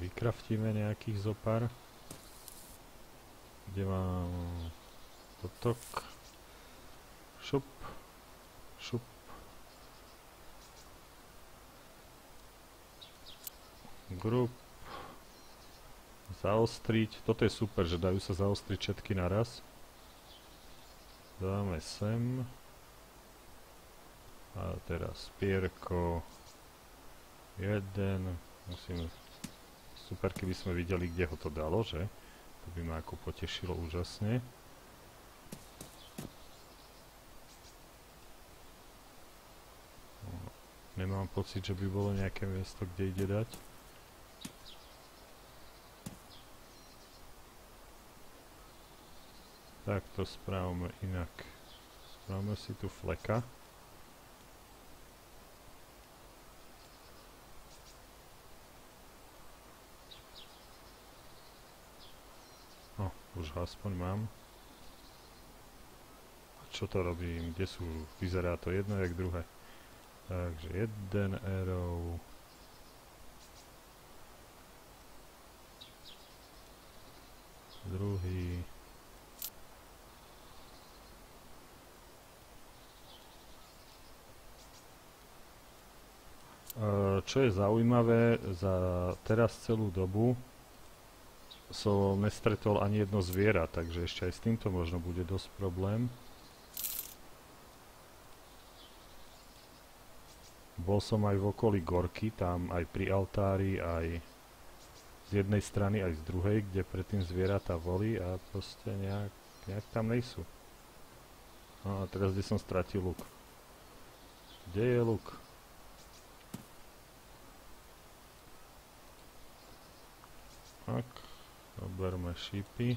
vykraftíme nejakých zopár. Kde mám potok. Šup. Šup. Grup. Zaostriť. Toto je super, že dajú sa zaostriť všetky naraz. Dáme sem. A teraz pierko. Jeden. Musíme... Super, keby sme videli, kde ho to dalo, že? To by ma ako potešilo úžasne. Nemám pocit, že by bolo nejaké miesto, kde ide dať. Tak to správame inak. Správame si tu fleka. No, už ho aspoň mám. A čo to robím? Kde sú? Vyzerá to jedno jak druhé. Takže jeden arrow. Druhý. Čo je zaujímavé, za teraz celú dobu som nestretol ani jedno zviera, takže ešte aj s týmto možno bude dosť problém. Bol som aj v okolí Gorky, tam aj pri altári, aj z jednej strany, aj z druhej, kde predtým zvieratá boli a proste nejak tam nejsú. No a teraz, kde som stratil luk? Kde je luk? Tak, zoberme šípy.